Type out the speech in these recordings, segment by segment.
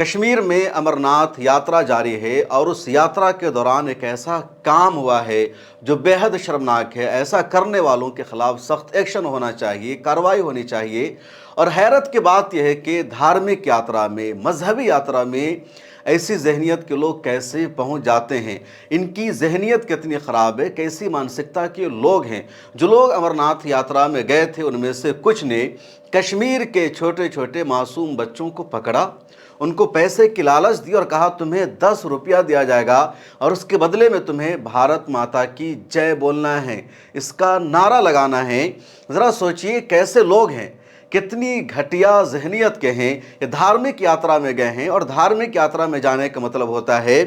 कश्मीर में अमरनाथ यात्रा जारी है और उस यात्रा के दौरान एक ऐसा काम हुआ है जो बेहद शर्मनाक है। ऐसा करने वालों के खिलाफ सख्त एक्शन होना चाहिए, कार्रवाई होनी चाहिए। और हैरत की बात यह है कि धार्मिक यात्रा में, मजहबी यात्रा में ऐसी जहनीत के लोग कैसे पहुंच जाते हैं, इनकी जहनीत कितनी ख़राब है, कैसी मानसिकता के लोग हैं। जो लोग अमरनाथ यात्रा में गए थे उनमें से कुछ ने कश्मीर के छोटे छोटे मासूम बच्चों को पकड़ा, उनको पैसे की लालच दी और कहा तुम्हें 10 रुपया दिया जाएगा और उसके बदले में तुम्हें भारत माता की जय बोलना है, इसका नारा लगाना है। ज़रा सोचिए कैसे लोग हैं, कितनी घटिया जहनीत के हैं। ये धार्मिक यात्रा में गए हैं और धार्मिक यात्रा में जाने का मतलब होता है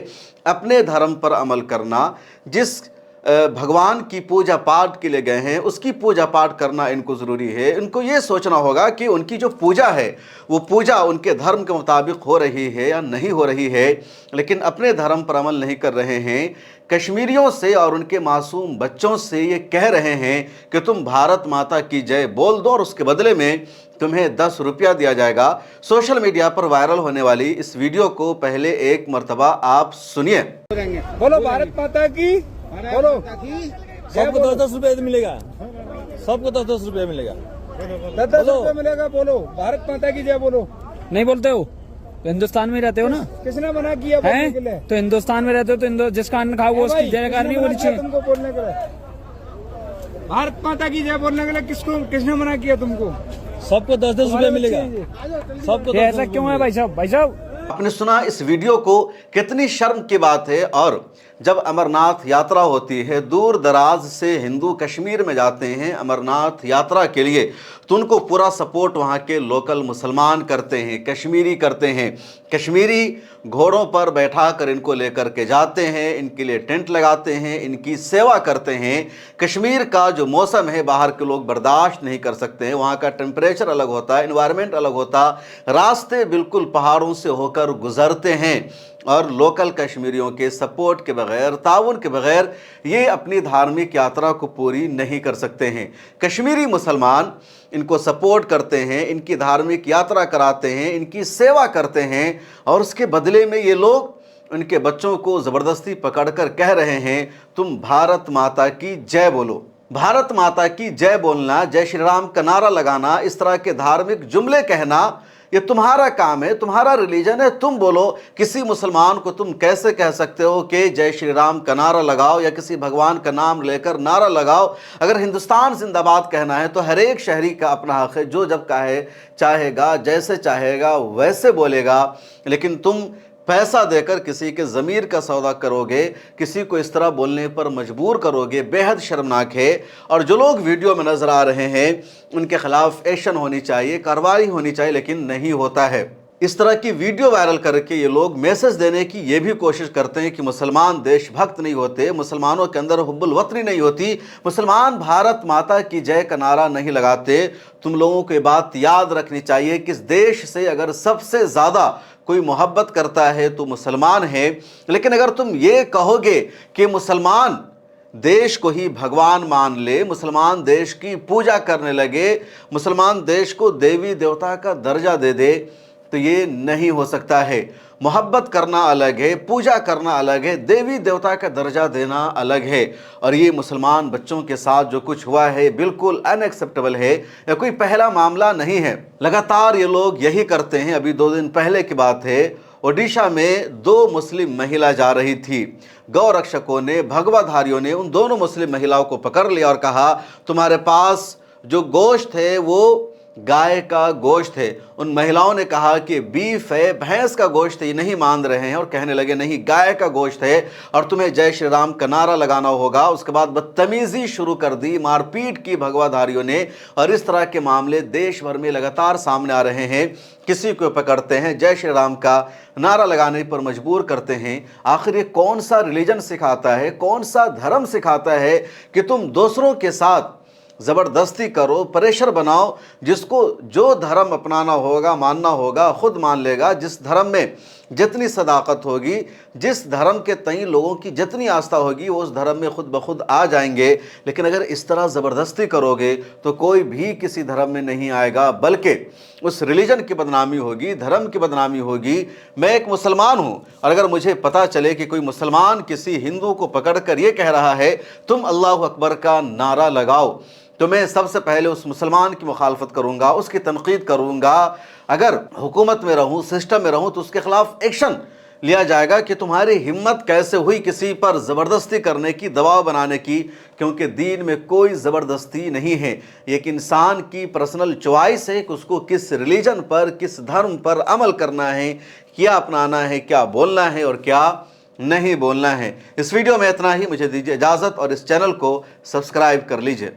अपने धर्म पर अमल करना। जिस भगवान की पूजा पाठ के लिए गए हैं उसकी पूजा पाठ करना इनको ज़रूरी है। इनको ये सोचना होगा कि उनकी जो पूजा है वो पूजा उनके धर्म के मुताबिक हो रही है या नहीं हो रही है, लेकिन अपने धर्म पर अमल नहीं कर रहे हैं। कश्मीरियों से और उनके मासूम बच्चों से ये कह रहे हैं कि तुम भारत माता की जय बोल दो और उसके बदले में तुम्हें 10 रुपया दिया जाएगा। सोशल मीडिया पर वायरल होने वाली इस वीडियो को पहले एक मर्तबा आप सुनिए। बोलो भारत माता की, बोलो सबको 10-10 रुपए मिलेगा, सबको 10-10 रुपया मिलेगा, 10-10 रुपये मिलेगा। बोलो भारत माता की जय बोलो। नहीं बोलते हो तो हिंदुस्तान में रहते हो ना, किसने मना किया बोलने के लिए? हैं? तो हिंदुस्तान में रहते हो तो जिसका अन्न खाओ वो उसकी जयकार नहीं होनी चाहिए तुमको बोलने के लिए? भारत माता की जय बोलने के लिए किसने मना किया तुमको? सबको 10-10 रुपया मिलेगा, सबको। ऐसा क्यों है भाई साहब? भाई साहब आपने सुना इस वीडियो को, कितनी शर्म की बात है। और जब अमरनाथ यात्रा होती है, दूर दराज से हिंदू कश्मीर में जाते हैं अमरनाथ यात्रा के लिए, तो उनको पूरा सपोर्ट वहाँ के लोकल मुसलमान करते हैं, कश्मीरी करते हैं। कश्मीरी घोड़ों पर बैठा कर इनको लेकर के जाते हैं, इनके लिए टेंट लगाते हैं, इनकी सेवा करते हैं। कश्मीर का जो मौसम है बाहर के लोग बर्दाश्त नहीं कर सकते हैं, वहाँ का टेम्परेचर अलग होता है, इन्वायरमेंट अलग होता, रास्ते बिल्कुल पहाड़ों से होकर गुजरते हैं और लोकल कश्मीरियों के सपोर्ट के बगैर, ताउन के बगैर ये अपनी धार्मिक यात्रा को पूरी नहीं कर सकते हैं। कश्मीरी मुसलमान इनको सपोर्ट करते हैं, इनकी धार्मिक यात्रा कराते हैं, इनकी सेवा करते हैं और उसके बदले में ये लोग उनके बच्चों को ज़बरदस्ती पकड़कर कह रहे हैं तुम भारत माता की जय बोलो। भारत माता की जय बोलना, जय श्री राम का नारा लगाना, इस तरह के धार्मिक जुमले कहना ये तुम्हारा काम है, तुम्हारा रिलीजन है, तुम बोलो। किसी मुसलमान को तुम कैसे कह सकते हो कि जय श्री राम का नारा लगाओ या किसी भगवान का नाम लेकर नारा लगाओ? अगर हिंदुस्तान जिंदाबाद कहना है तो हर एक शहरी का अपना हक है, जो जब चाहेगा, जैसे चाहेगा वैसे बोलेगा। लेकिन तुम पैसा देकर किसी के ज़मीर का सौदा करोगे, किसी को इस तरह बोलने पर मजबूर करोगे, बेहद शर्मनाक है। और जो लोग वीडियो में नज़र आ रहे हैं उनके खिलाफ एक्शन होनी चाहिए, कार्रवाई होनी चाहिए, लेकिन नहीं होता है। इस तरह की वीडियो वायरल करके ये लोग मैसेज देने की ये भी कोशिश करते हैं कि मुसलमान देशभक्त नहीं होते, मुसलमानों के अंदर हुब्बुल वतनी नहीं होती, मुसलमान भारत माता की जय का नारा नहीं लगाते। तुम लोगों को ये बात याद रखनी चाहिए कि इस देश से अगर सबसे ज़्यादा कोई मोहब्बत करता है तो मुसलमान है। लेकिन अगर तुम ये कहोगे कि मुसलमान देश को ही भगवान मान ले, मुसलमान देश की पूजा करने लगे, मुसलमान देश को देवी देवता का दर्जा दे दे, तो ये नहीं हो सकता है। मोहब्बत करना अलग है, पूजा करना अलग है, देवी देवता का दर्जा देना अलग है। और ये मुसलमान बच्चों के साथ जो कुछ हुआ है बिल्कुल अनएक्सेप्टेबल है। यह कोई पहला मामला नहीं है, लगातार ये लोग यही करते हैं। अभी 2 दिन पहले की बात है, ओडिशा में 2 मुस्लिम महिला जा रही थी। गौ रक्षकों ने, भगवाधारियों ने उन दोनों मुस्लिम महिलाओं को पकड़ लिया और कहा तुम्हारे पास जो गोश्त है वो गाय का गोश्त है। उन महिलाओं ने कहा कि बीफ है, भैंस का गोश्त है, ये नहीं मान रहे हैं और कहने लगे नहीं गाय का गोश्त है और तुम्हें जय श्री राम का नारा लगाना होगा। उसके बाद बदतमीजी शुरू कर दी, मारपीट की भगवाधारियों ने। और इस तरह के मामले देश भर में लगातार सामने आ रहे हैं। किसी को पकड़ते हैं, जय श्री राम का नारा लगाने पर मजबूर करते हैं। आखिर ये कौन सा रिलीजन सिखाता है, कौन सा धर्म सिखाता है कि तुम दूसरों के साथ ज़बरदस्ती करो, प्रेशर बनाओ? जिसको जो धर्म अपनाना होगा, मानना होगा, खुद मान लेगा। जिस धर्म में जितनी सदाकत होगी, जिस धर्म के तई लोगों की जितनी आस्था होगी, वो उस धर्म में खुद ब खुद आ जाएंगे। लेकिन अगर इस तरह ज़बरदस्ती करोगे तो कोई भी किसी धर्म में नहीं आएगा, बल्कि उस रिलीजन की बदनामी होगी, धर्म की बदनामी होगी। मैं एक मुसलमान हूँ और अगर मुझे पता चले कि कोई मुसलमान किसी हिंदू को पकड़कर ये कह रहा है तुम अल्लाह अकबर का नारा लगाओ, तो मैं सबसे पहले उस मुसलमान की मुखालफत करूँगा, उसकी तनकीद करूँगा। अगर हुकूमत में रहूँ, सिस्टम में रहूँ, तो उसके खिलाफ एक्शन लिया जाएगा कि तुम्हारी हिम्मत कैसे हुई किसी पर ज़बरदस्ती करने की, दबाव बनाने की, क्योंकि दीन में कोई ज़बरदस्ती नहीं है। एक इंसान की पर्सनल चॉइस है कि उसको किस रिलीजन पर, किस धर्म पर अमल करना है, क्या अपनाना है, क्या बोलना है और क्या नहीं बोलना है। इस वीडियो में इतना ही। मुझे दीजिए इजाज़त और इस चैनल को सब्सक्राइब कर लीजिए।